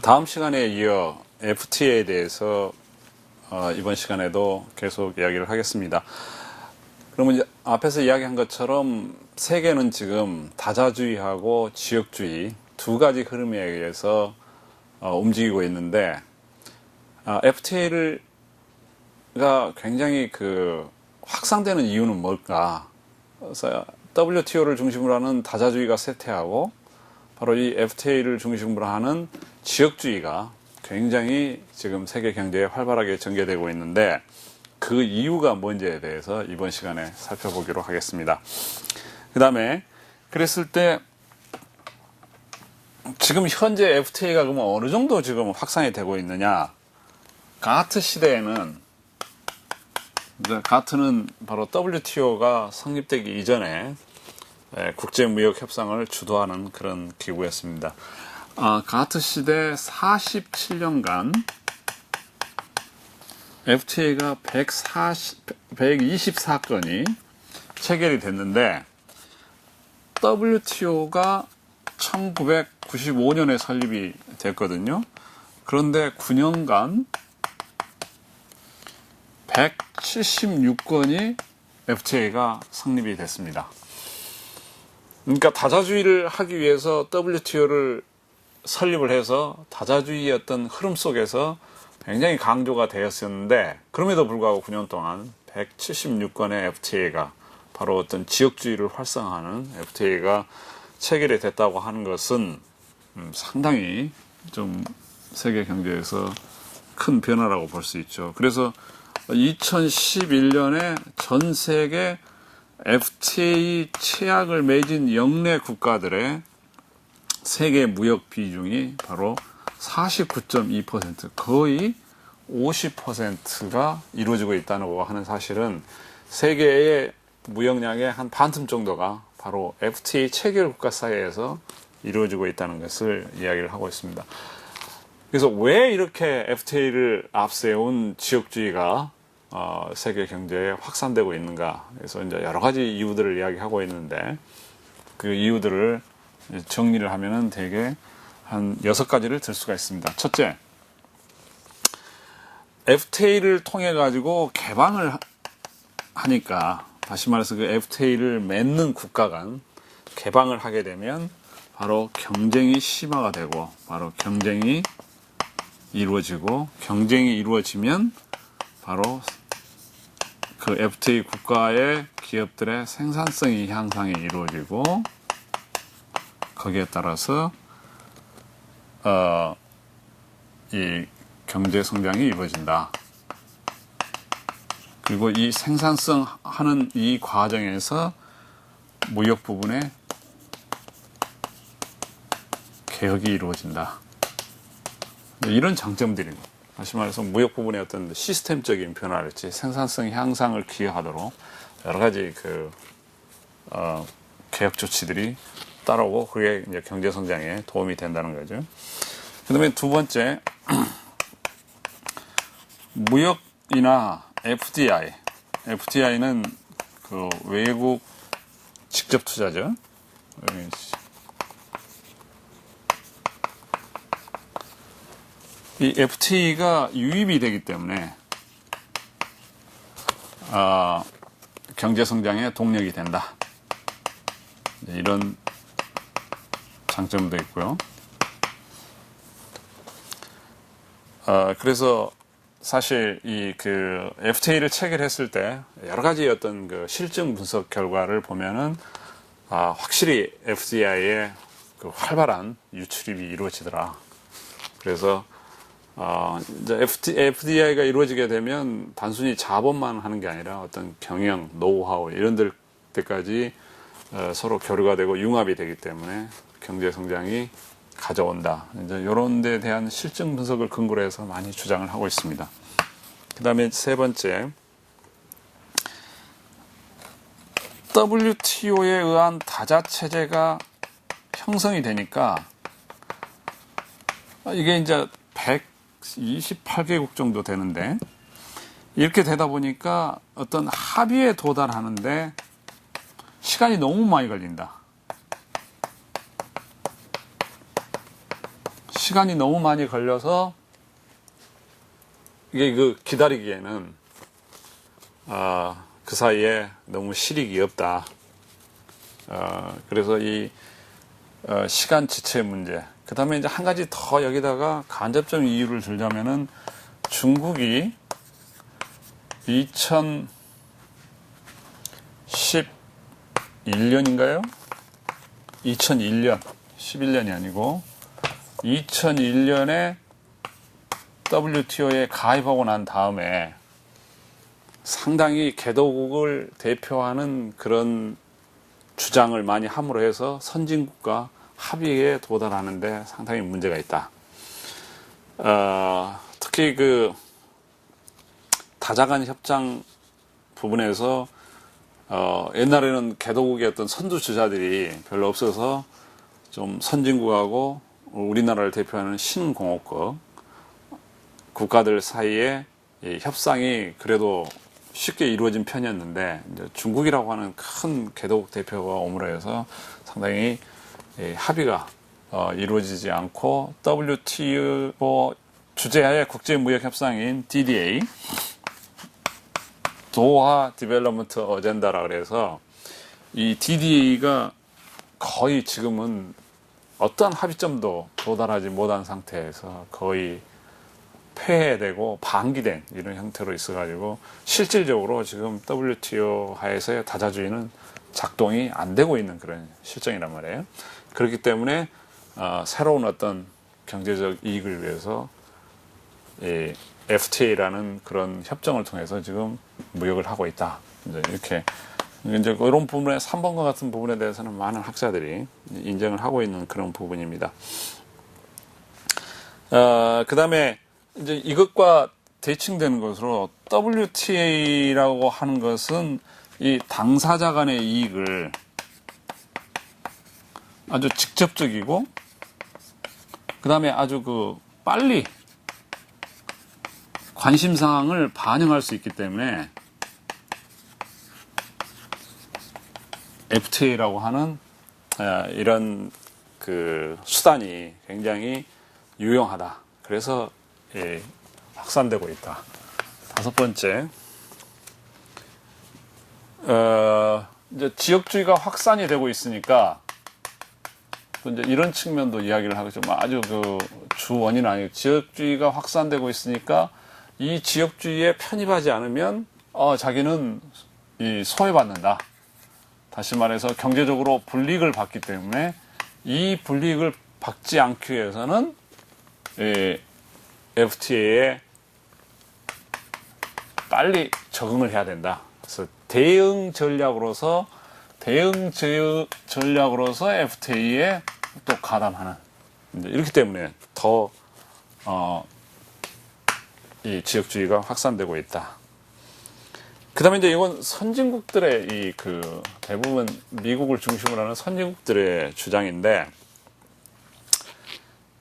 다음 시간에 이어 FTA에 대해서 이번 시간에도 계속 이야기를 하겠습니다. 그러면 이제 앞에서 이야기한 것처럼 세계는 지금 다자주의하고 지역주의 두 가지 흐름에 의해서 움직이고 있는데 FTA가 굉장히 확산되는 이유는 뭘까? 그래서 WTO를 중심으로 하는 다자주의가 쇠퇴하고 바로 이 FTA를 중심으로 하는 지역주의가 굉장히 지금 세계 경제에 활발하게 전개되고 있는데 그 이유가 뭔지에 대해서 이번 시간에 살펴보기로 하겠습니다. 그 다음에 그랬을 때 지금 현재 FTA가 그러면 어느 정도 지금 확산이 되고 있느냐? 가트 시대에는 가트는 바로 WTO가 성립되기 이전에 국제무역협상을 주도하는 그런 기구였습니다. 가트 시대 47년간 FTA가 124건이 체결이 됐는데 WTO가 1995년에 설립이 됐거든요. 그런데 9년간 176건이 FTA가 성립이 됐습니다. 그러니까 다자주의를 하기 위해서 WTO를 설립을 해서 다자주의의 어떤 흐름 속에서 굉장히 강조가 되었었는데 그럼에도 불구하고 9년 동안 176건의 FTA가 바로 어떤 지역주의를 활성화하는 FTA가 체결이 됐다고 하는 것은 상당히 좀 세계 경제에서 큰 변화라고 볼 수 있죠. 그래서 2011년에 전 세계 FTA 체약을 맺은 영내 국가들의 세계 무역 비중이 바로 49.2% 거의 50%가 이루어지고 있다고 하는 사실은 세계의 무역량의 한 반틈 정도가 바로 FTA 체결 국가 사이에서 이루어지고 있다는 것을 이야기를 하고 있습니다. 그래서 왜 이렇게 FTA를 앞세운 지역주의가 세계 경제에 확산되고 있는가? 그래서 이제 여러 가지 이유들을 이야기하고 있는데 그 이유들을 정리를 하면은 대개 한 6가지를 들 수가 있습니다. 첫째, FTA를 통해 가지고 개방을 하니까 다시 말해서 그 FTA를 맺는 국가 간 개방을 하게 되면 바로 경쟁이 심화가 되고 바로 경쟁이 이루어지고 경쟁이 이루어지면 바로 그 FTA 국가의 기업들의 생산성이 향상이 이루어지고 거기에 따라서 이 경제 성장이 이루어진다. 그리고 이 생산성 하는 이 과정에서 무역 부분에 개혁이 이루어진다. 이런 장점들입니다. 다시 말해서 무역 부분의 어떤 시스템적인 변화랄지 생산성 향상을 기여하도록 여러 가지 개혁 조치들이 따라오고 그게 이제 경제 성장에 도움이 된다는 거죠. 그다음에 두 번째, 무역이나 FDI는 그 외국 직접 투자죠. 이 FTA가 유입이 되기 때문에 경제 성장에 동력이 된다. 이런 장점도 있고요. 그래서 사실 FTA를 체결했을 때 여러 가지 어떤 실증 분석 결과를 보면은 확실히 FDI의 활발한 유출입이 이루어지더라. 그래서 이제 FDI가 이루어지게 되면 단순히 자본만 하는 게 아니라 어떤 경영, 노하우 이런 데까지 서로 교류가 되고 융합이 되기 때문에 경제 성장이 가져온다. 이제 이런 데 대한 실증 분석을 근거로 해서 많이 주장을 하고 있습니다. 그 다음에 세 번째, WTO에 의한 다자 체제가 형성이 되니까 이게 이제 128개국 정도 되는데 이렇게 되다 보니까 어떤 합의에 도달하는데 시간이 너무 많이 걸린다. 시간이 너무 많이 걸려서 이게 기다리기에는 그 사이에 너무 실익이 없다. 그래서 이 시간 지체 문제. 그 다음에 이제 한 가지 더 여기다가 간접적 이유를 들자면은 중국이 2011년인가요? 2001년, 11년이 아니고 2001년에 WTO에 가입하고 난 다음에 상당히 개도국을 대표하는 그런 주장을 많이 함으로 해서 선진국과 합의에 도달하는데 상당히 문제가 있다. 특히 그 다자간 협정 부분에서 옛날에는 개도국의 어떤 선두주자들이 별로 없어서 좀 선진국하고 우리나라를 대표하는 신공업국 국가들 사이에 이 협상이 그래도 쉽게 이루어진 편이었는데 이제 중국이라고 하는 큰 개도국 대표가 오므로 해서 상당히 합의가 이루어지지 않고 WTO 주재하의 국제무역협상인 DDA 도하 디벨롭먼트 어젠다라 그래서 이 DDA가 거의 지금은 어떤 합의점도 도달하지 못한 상태에서 거의 폐해되고 방기된 이런 형태로 있어가지고 실질적으로 지금 WTO 하에서의 다자주의는 작동이 안 되고 있는 그런 실정이란 말이에요. 그렇기 때문에 새로운 어떤 경제적 이익을 위해서 이 FTA라는 그런 협정을 통해서 지금 무역을 하고 있다. 이제 이런 부분에 3번과 같은 부분에 대해서는 많은 학자들이 인정을 하고 있는 그런 부분입니다. 그 다음에 이제 이것과 대칭되는 것으로 WTA라고 하는 것은 이 당사자 간의 이익을 아주 직접적이고 그 다음에 아주 빨리 관심사항을 반영할 수 있기 때문에 FTA라고 하는 이런 수단이 굉장히 유용하다. 그래서 확산되고 있다. 5번째, 이제 지역주의가 확산이 되고 있으니까 이제 이런 측면도 이야기를 하고 좀 아주 주 원인은 아니고 지역주의가 확산되고 있으니까 이 지역주의에 편입하지 않으면 자기는 소외받는다. 다시 말해서 경제적으로 불이익을 받기 때문에 이 불이익을 받지 않기 위해서는 FTA에 빨리 적응을 해야 된다. 그래서 대응 전략으로서 FTA에 또 가담하는 이렇기 때문에 더 이 지역주의가 확산되고 있다. 그 다음에 이제 이건 선진국들의 대부분 미국을 중심으로 하는 선진국들의 주장인데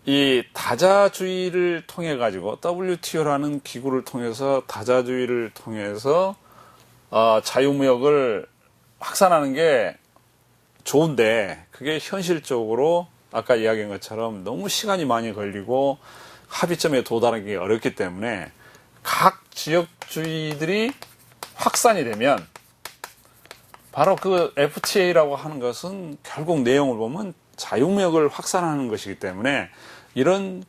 이 다자주의를 통해 가지고 WTO라는 기구를 통해서 다자주의를 통해서 자유무역을 확산하는 게 좋은데 그게 현실적으로 아까 이야기한 것처럼 너무 시간이 많이 걸리고 합의점에 도달하기 어렵기 때문에 각 지역주의들이 확산이 되면 바로 그 FTA라고 하는 것은 결국 내용을 보면 자유무역을 확산하는 것이기 때문에 이런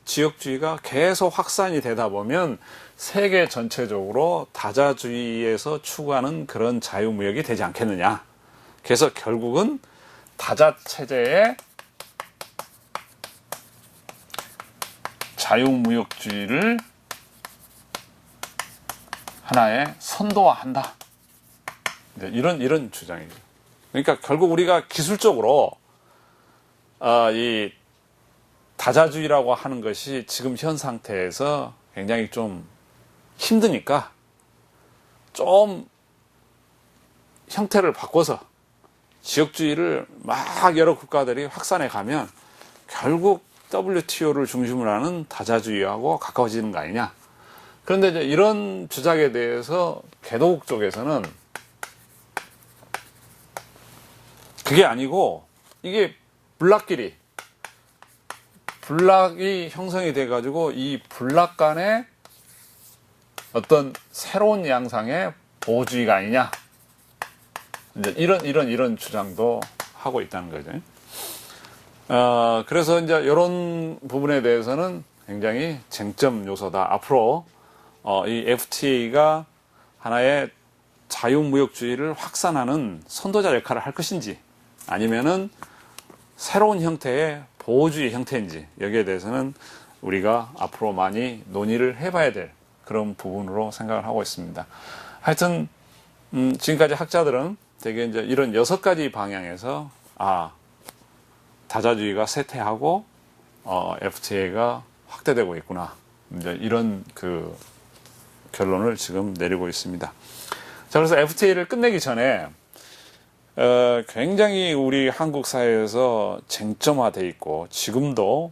지역주의가 계속 확산이 되다 보면 세계 전체적으로 다자주의에서 추구하는 그런 자유무역이 되지 않겠느냐. 그래서 결국은 다자체제의 자유무역주의를 하나의 선도화한다. 이런 주장이죠. 그러니까 결국 우리가 기술적으로 이 다자주의라고 하는 것이 지금 현 상태에서 굉장히 좀 힘드니까 좀 형태를 바꿔서 지역주의를 막 여러 국가들이 확산해 가면 결국 WTO를 중심으로 하는 다자주의하고 가까워지는 거 아니냐. 그런데 이제 이런 주장에 대해서 개도국 쪽에서는 그게 아니고 이게 블락이 형성이 돼가지고 이 블락 간에 어떤 새로운 양상의 보호주의가 아니냐. 이제 이런 주장도 하고 있다는 거죠. 그래서 이제 이런 부분에 대해서는 굉장히 쟁점 요소다. 앞으로 이 FTA가 하나의 자유무역주의를 확산하는 선도자 역할을 할 것인지 아니면은 새로운 형태의 보호주의 형태인지 여기에 대해서는 우리가 앞으로 많이 논의를 해봐야 될 그런 부분으로 생각을 하고 있습니다. 하여튼 지금까지 학자들은 되게 이제 이런 6가지 방향에서 다자주의가 쇠퇴하고 FTA가 확대되고 있구나. 이제 이런 그 결론을 지금 내리고 있습니다. 자, 그래서 FTA를 끝내기 전에 굉장히 우리 한국 사회에서 쟁점화돼 있고 지금도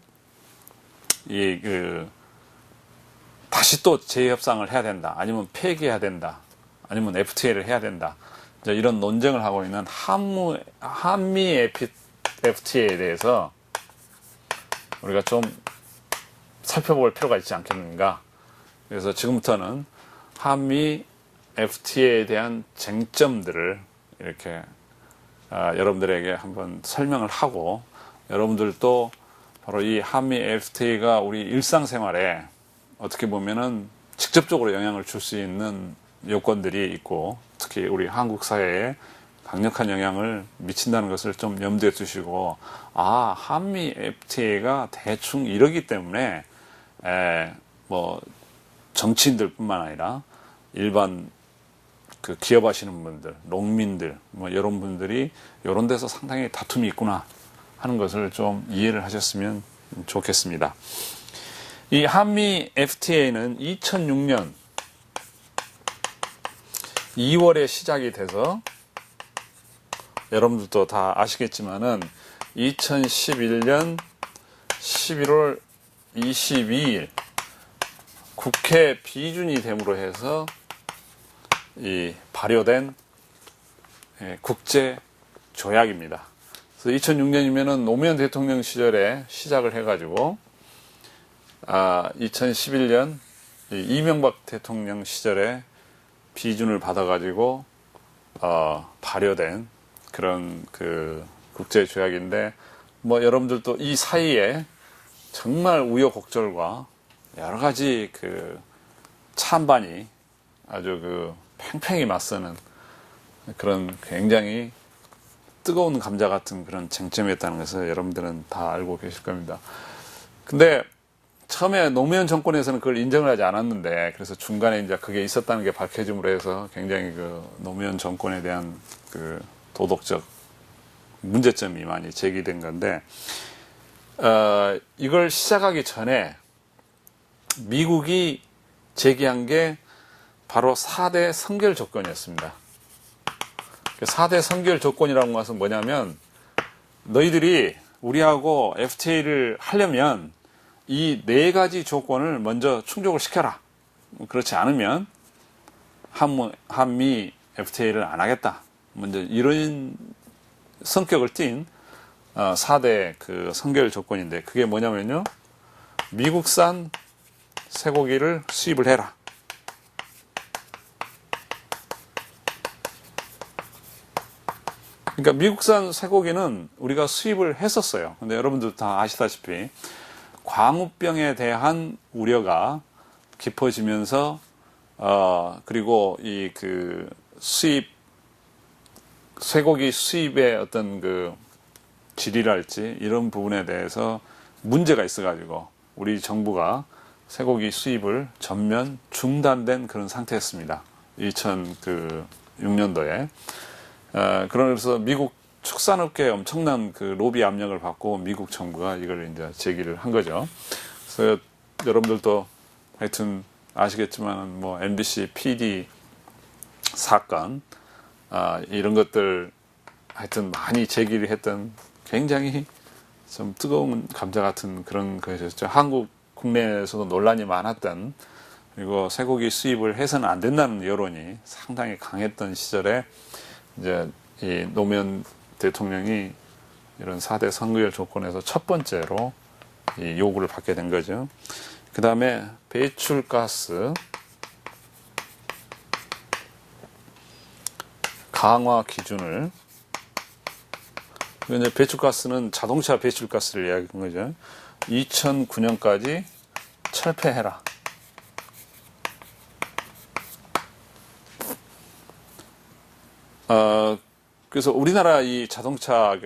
다시 또 재협상을 해야 된다. 아니면 폐기해야 된다. 아니면 FTA를 해야 된다. 이런 논쟁을 하고 있는 한미 FTA에 대해서 우리가 좀 살펴볼 필요가 있지 않겠는가. 그래서 지금부터는 한미 FTA에 대한 쟁점들을 이렇게 여러분들에게 한번 설명을 하고 여러분들도 바로 이 한미 FTA가 우리 일상생활에 어떻게 보면은 직접적으로 영향을 줄 수 있는 요건들이 있고 특히 우리 한국 사회에 강력한 영향을 미친다는 것을 좀 염두에 두시고 한미 FTA가 대충 이러기 때문에 뭐 정치인들뿐만 아니라 일반 그 기업하시는 분들, 농민들 뭐 이런 분들이 이런 데서 상당히 다툼이 있구나 하는 것을 좀 이해를 하셨으면 좋겠습니다. 이 한미 FTA는 2006년 2월에 시작이 돼서 여러분들도 다 아시겠지만은 2011년 11월 22일 국회 비준이 됨으로 해서 이 발효된 국제 조약입니다. 그래서 2006년이면은 노무현 대통령 시절에 시작을 해가지고 2011년 이명박 대통령 시절에 비준을 받아가지고 발효된 그런 그 국제 조약인데 뭐 여러분들도 이 사이에 정말 우여곡절과 여러 가지 그 찬반이 아주 그 팽팽히 맞서는 그런 굉장히 뜨거운 감자 같은 그런 쟁점이었다는 것을 여러분들은 다 알고 계실 겁니다. 근데 처음에 노무현 정권에서는 그걸 인정을 하지 않았는데 그래서 중간에 이제 그게 있었다는 게 밝혀짐으로 해서 굉장히 그 노무현 정권에 대한 그 도덕적 문제점이 많이 제기된 건데 이걸 시작하기 전에 미국이 제기한 게 바로 4대 선결 조건이었습니다. 4대 선결 조건이라는 것은 뭐냐면 너희들이 우리하고 FTA를 하려면 이 4가지 조건을 먼저 충족을 시켜라. 그렇지 않으면 한미 FTA를 안 하겠다. 먼저 이런 성격을 띤 4대 그 선결 조건인데 그게 뭐냐면요. 미국산 쇠고기를 수입을 해라. 그러니까 미국산 쇠고기는 우리가 수입을 했었어요. 근데 여러분들 다 아시다시피 광우병에 대한 우려가 깊어지면서 그리고 이 그 쇠고기 수입의 어떤 그 질이랄지 이런 부분에 대해서 문제가 있어가지고 우리 정부가 쇠고기 수입을 전면 중단된 그런 상태였습니다. 2006년도에. 그러면서 미국 축산업계에 엄청난 그 로비 압력을 받고 미국 정부가 이걸 이제 제기를 한 거죠. 그래서 여러분들도 하여튼 아시겠지만 뭐 MBC PD 사건 이런 것들 하여튼 많이 제기를 했던 굉장히 좀 뜨거운 감자 같은 그런 것이었죠. 한국 국내에서도 논란이 많았던 그리고 쇠고기 수입을 해서는 안 된다는 여론이 상당히 강했던 시절에 이제 이 노무현 대통령이 이런 4대 선결 조건에서 첫 번째로 이 요구를 받게 된 거죠. 그 다음에 배출가스 강화 기준을, 이제 배출가스는 자동차 배출가스를 이야기한 거죠. 2009년까지 철폐해라. 그래서 우리나라 이 자동차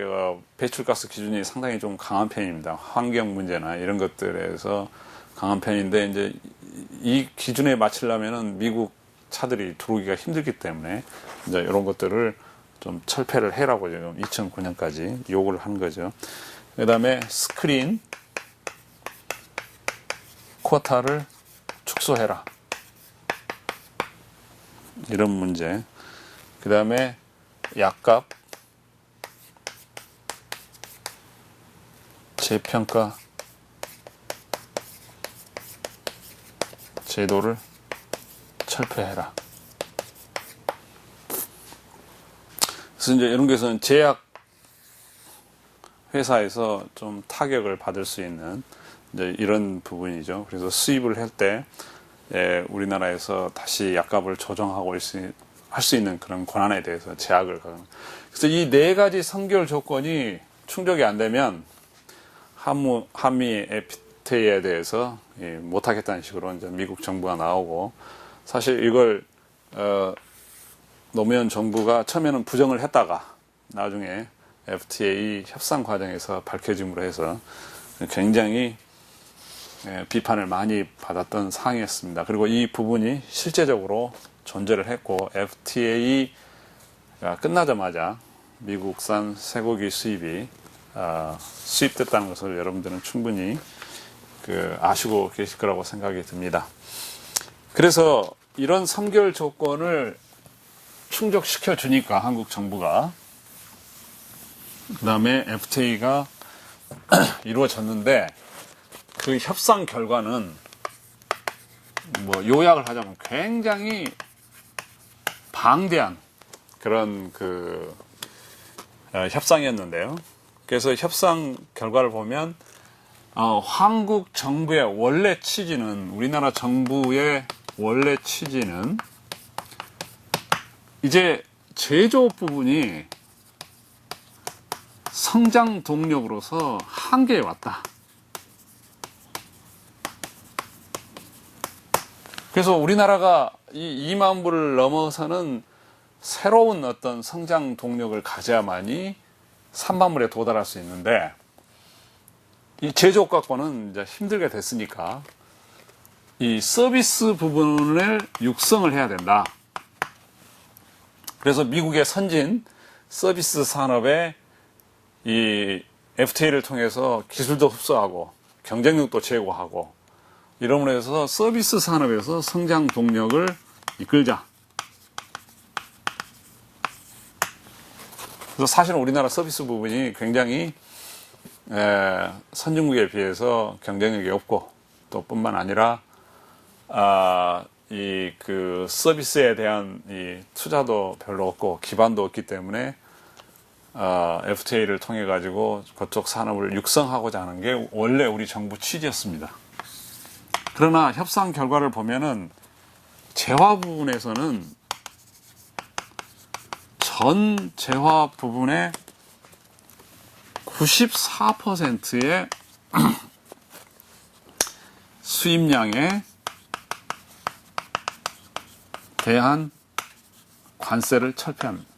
배출가스 기준이 상당히 좀 강한 편입니다. 환경 문제나 이런 것들에서 강한 편인데, 이제 이 기준에 맞추려면은 미국 차들이 들어오기가 힘들기 때문에 이제 이런 것들을 좀 철폐를 해라고 지금 2009년까지 요구를 한 거죠. 그 다음에 스크린 쿼타를 축소해라. 이런 문제. 그 다음에 약값 재평가 제도를 철폐해라. 그래서 이제 이런 것은 제약 회사에서 좀 타격을 받을 수 있는 이제 이런 부분이죠. 그래서 수입을 할 때 우리나라에서 다시 약값을 조정하고 할 수 있는 그런 권한에 대해서 제약을 가는. 그래서 이 네 가지 선결 조건이 충족이 안 되면 한미 FTA에 대해서 못하겠다는 식으로 이제 미국 정부가 나오고, 사실 이걸 노무현 정부가 처음에는 부정을 했다가 나중에 FTA 협상 과정에서 밝혀짐으로 해서 굉장히 비판을 많이 받았던 사항이었습니다. 그리고 이 부분이 실제적으로 존재를 했고, FTA가 끝나자마자 미국산 쇠고기 수입이 수입됐다는 것을 여러분들은 충분히 아시고 계실 거라고 생각이 듭니다. 그래서 이런 선결 조건을 충족시켜 주니까 한국 정부가, 그 다음에 FTA가 이루어졌는데, 그 협상 결과는 뭐 요약을 하자면 굉장히 방대한 그런 협상이었는데요. 그래서 협상 결과를 보면 한국 정부의 원래 취지는, 우리나라 정부의 원래 취지는 이제 제조업 부분이 성장 동력으로서 한계에 왔다. 그래서 우리나라가 이 2만 불을 넘어서는 새로운 어떤 성장 동력을 가져야만이 3만 불에 도달할 수 있는데, 이 제조업 갖고는 이제 힘들게 됐으니까 이 서비스 부분을 육성을 해야 된다. 그래서 미국의 선진 서비스 산업에 이 FTA를 통해서 기술도 흡수하고 경쟁력도 제고하고, 이러므로 해서 서비스 산업에서 성장 동력을 이끌자. 그래서 사실은 우리나라 서비스 부분이 굉장히 선진국에 비해서 경쟁력이 없고, 또 뿐만 아니라 서비스에 대한 이 투자도 별로 없고 기반도 없기 때문에 FTA를 통해 가지고 그쪽 산업을 육성하고자 하는 게 원래 우리 정부 취지였습니다. 그러나 협상 결과를 보면은 재화 부분에서는 전 재화 부분의 94%의 수입량에 대한 관세를 철폐합니다.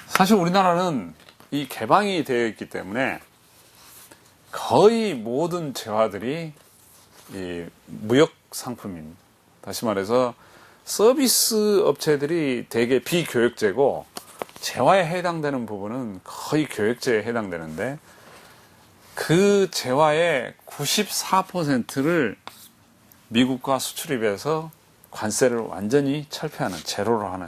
사실 우리나라는 이 개방이 되어 있기 때문에 거의 모든 재화들이 이 무역 상품입니다. 다시 말해서 서비스 업체들이 대개 비교역제고, 재화에 해당되는 부분은 거의 교역제에 해당되는데, 그 재화의 94%를 미국과 수출입해서 관세를 완전히 철폐하는, 제로로 하는,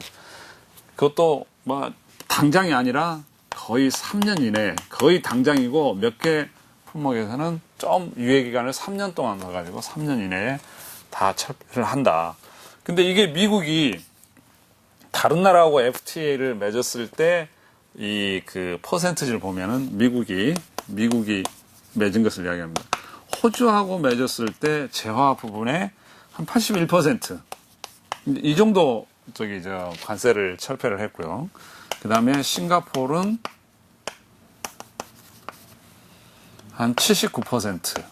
그것도 뭐 당장이 아니라 거의 3년 이내에, 거의 당장이고 몇 개 품목에서는 좀 유예기간을 3년 동안 넣어가지고 3년 이내에 다 철폐를 한다. 근데 이게 미국이 다른 나라하고 FTA를 맺었을 때 이 퍼센트지를 보면은 미국이 맺은 것을 이야기합니다. 호주하고 맺었을 때 재화 부분의 한 81%. 이 정도 관세를 철폐를 했고요. 그 다음에 싱가포르는 한 79%.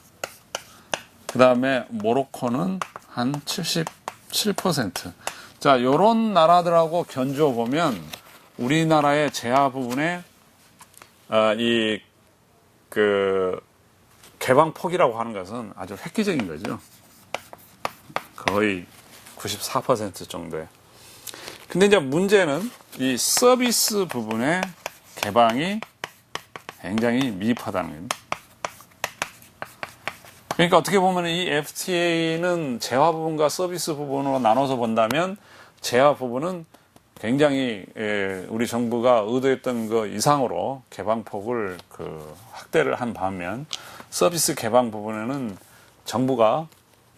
그 다음에 모로코는 한 77%. 자, 요런 나라들하고 견주어 보면 우리나라의 재화 부분에 개방폭이라고 하는 것은 아주 획기적인 거죠. 거의 94% 정도에. 근데 이제 문제는 이 서비스 부분의 개방이 굉장히 미흡하다는 겁니다. 그러니까 어떻게 보면 이 FTA는 재화 부분과 서비스 부분으로 나눠서 본다면 재화 부분은 굉장히 우리 정부가 의도했던 것 이상으로 개방폭을 확대를 한 반면 서비스 개방 부분에는 정부가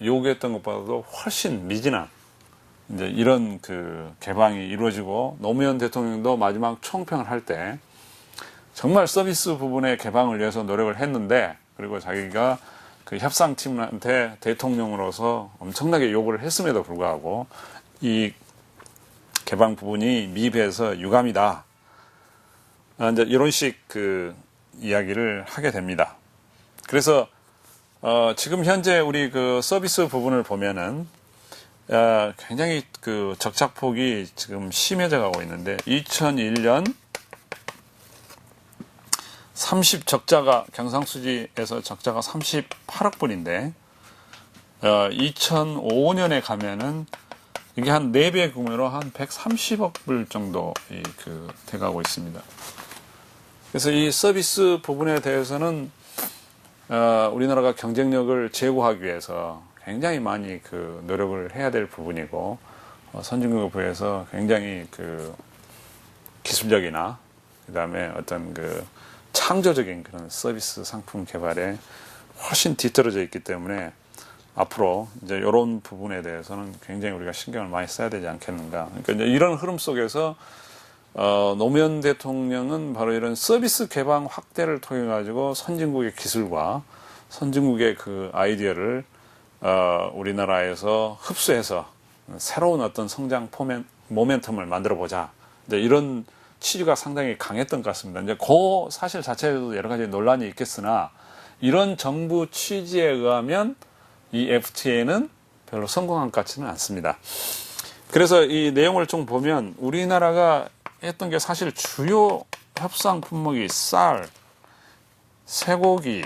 요구했던 것보다도 훨씬 미진한 이제 이런 개방이 이루어지고 노무현 대통령도 마지막 총평을 할 때 정말 서비스 부분의 개방을 위해서 노력을 했는데 그리고 자기가 그 협상팀한테 대통령으로서 엄청나게 요구를 했음에도 불구하고 이 개방 부분이 미흡해서 유감이다. 이제 이런 식 이야기를 하게 됩니다. 그래서 지금 현재 우리 서비스 부분을 보면은 굉장히 적착폭이 지금 심해져 가고 있는데 2001년 경상수지에서 적자가 38억 불인데 2005년에 가면은 이게 한 4배 규모로 한 130억 불 정도 돼가고 있습니다. 그래서 이 서비스 부분에 대해서는 우리나라가 경쟁력을 제고하기 위해서 굉장히 많이 노력을 해야 될 부분이고 선진국에서 굉장히 기술력이나 그다음에 어떤 창조적인 그런 서비스 상품 개발에 훨씬 뒤떨어져 있기 때문에 앞으로 이제 이런 부분에 대해서는 굉장히 우리가 신경을 많이 써야 되지 않겠는가. 그러니까 이제 이런 흐름 속에서 노무현 대통령은 바로 이런 서비스 개방 확대를 통해 가지고 선진국의 기술과 선진국의 아이디어를 우리나라에서 흡수해서 새로운 어떤 성장 모멘텀을 만들어 보자. 이제 이런 취지가 상당히 강했던 것 같습니다. 이제 그 사실 자체에도 여러 가지 논란이 있겠으나 이런 정부 취지에 의하면 이 FTA는 별로 성공한 것 같지는 않습니다. 그래서 이 내용을 좀 보면 우리나라가 했던 게 사실 주요 협상 품목이 쌀, 쇠고기,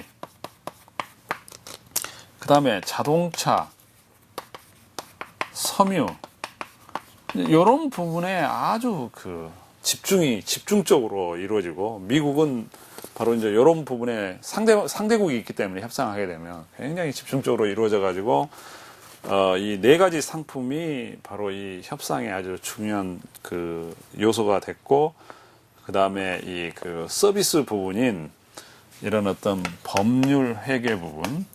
그 다음에 자동차, 섬유 이런 부분에 아주 집중적으로 이루어지고 미국은 바로 이제 이런 부분에 상대국이 있기 때문에 협상하게 되면 굉장히 집중적으로 이루어져 가지고 이 4가지 상품이 바로 이 협상의 아주 중요한 요소가 됐고 그 다음에 이 서비스 부분인 이런 어떤 법률 회계 부분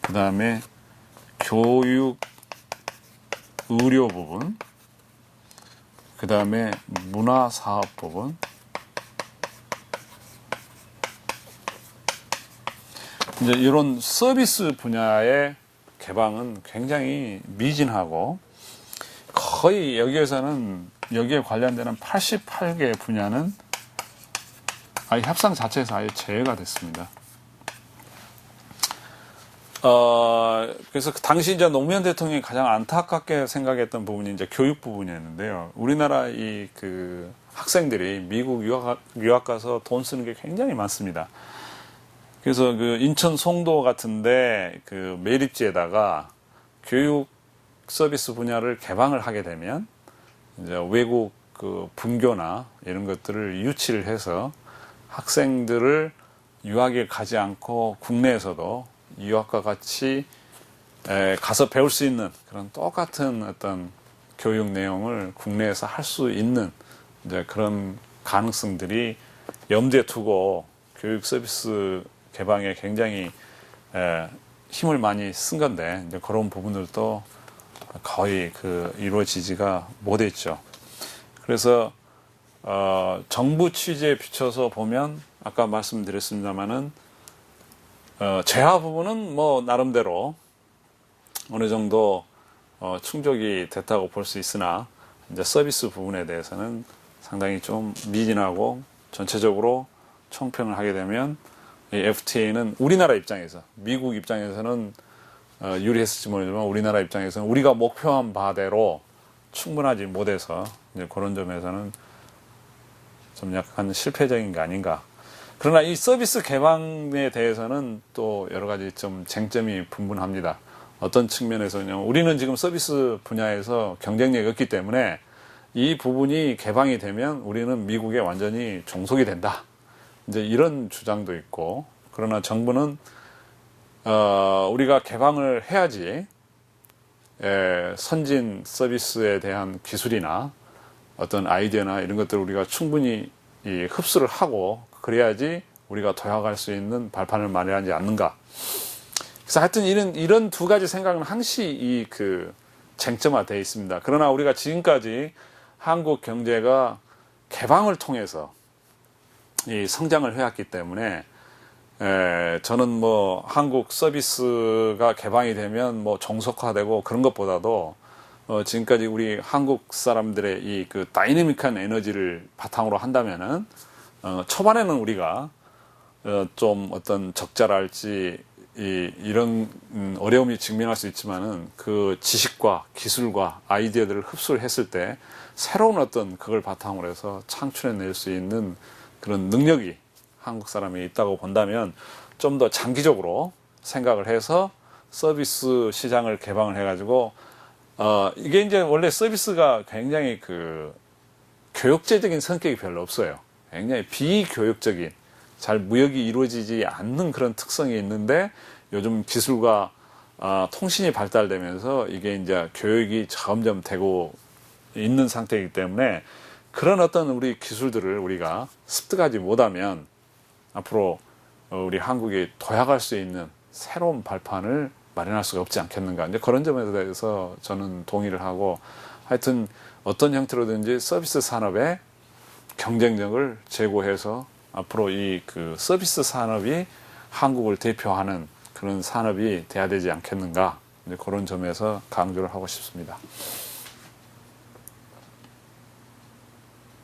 그 다음에 교육 의료 부분 그 다음에 문화사업 부분 이제 이런 서비스 분야의 개방은 굉장히 미진하고 거의 여기에 관련되는 88개 분야는 아예 협상 자체에서 아예 제외가 됐습니다. 그래서 당시 이제 노무현 대통령이 가장 안타깝게 생각했던 부분이 이제 교육 부분이었는데요. 우리나라 학생들이 미국 유학 가서 돈 쓰는 게 굉장히 많습니다. 그래서 인천 송도 같은데 매립지에다가 교육 서비스 분야를 개방을 하게 되면 이제 외국 분교나 이런 것들을 유치를 해서 학생들을 유학에 가지 않고 국내에서도 유학과 같이 가서 배울 수 있는 그런 똑같은 어떤 교육 내용을 국내에서 할 수 있는 이제 그런 가능성들이 염두에 두고 교육 서비스 개방에 굉장히 힘을 많이 쓴 건데 이제 그런 부분들도 거의 이루어지지가 못했죠. 그래서 정부 취지에 비춰서 보면 아까 말씀드렸습니다만은 재화 부분은 뭐 나름대로 어느 정도 충족이 됐다고 볼 수 있으나 이제 서비스 부분에 대해서는 상당히 좀 미진하고 전체적으로 총평을 하게 되면 이 FTA는 우리나라 입장에서 미국 입장에서는 유리했을지 모르지만 우리나라 입장에서는 우리가 목표한 바대로 충분하지 못해서 이제 그런 점에서는 좀 약간 실패적인 게 아닌가. 그러나 이 서비스 개방에 대해서는 또 여러 가지 좀 쟁점이 분분합니다. 어떤 측면에서는 우리는 지금 서비스 분야에서 경쟁력이 없기 때문에 이 부분이 개방이 되면 우리는 미국에 완전히 종속이 된다. 이제 이런 주장도 있고, 그러나 정부는 우리가 개방을 해야지 선진 서비스에 대한 기술이나 어떤 아이디어나 이런 것들을 우리가 충분히 흡수를 하고 그래야지 우리가 도약할 수 있는 발판을 마련하지 않는가. 그래서 하여튼 이런 두 가지 생각은 항시 쟁점화되어 있습니다. 그러나 우리가 지금까지 한국 경제가 개방을 통해서 이 성장을 해왔기 때문에 저는 뭐 한국 서비스가 개방이 되면 뭐 종속화되고 그런 것보다도 지금까지 우리 한국 사람들의 이 다이내믹한 에너지를 바탕으로 한다면은 초반에는 우리가 좀 어떤 적자랄지 이런 어려움이 직면할 수 있지만은 그 지식과 기술과 아이디어들을 흡수를 했을 때 새로운 어떤 그걸 바탕으로 해서 창출해낼 수 있는 그런 능력이 한국 사람이 있다고 본다면 좀 더 장기적으로 생각을 해서 서비스 시장을 개방을 해가지고 이게 이제 원래 서비스가 굉장히 교육제적인 성격이 별로 없어요. 굉장히 비교육적인, 잘 무역이 이루어지지 않는 그런 특성이 있는데 요즘 기술과 통신이 발달되면서 이게 이제 교육이 점점 되고 있는 상태이기 때문에 그런 어떤 우리 기술들을 우리가 습득하지 못하면 앞으로 우리 한국이 도약할 수 있는 새로운 발판을 마련할 수가 없지 않겠는가. 이제 그런 점에 대해서 저는 동의를 하고 하여튼 어떤 형태로든지 서비스 산업의 경쟁력을 제고해서 앞으로 이 서비스 산업이 한국을 대표하는 그런 산업이 돼야 되지 않겠는가. 이제 그런 점에서 강조를 하고 싶습니다.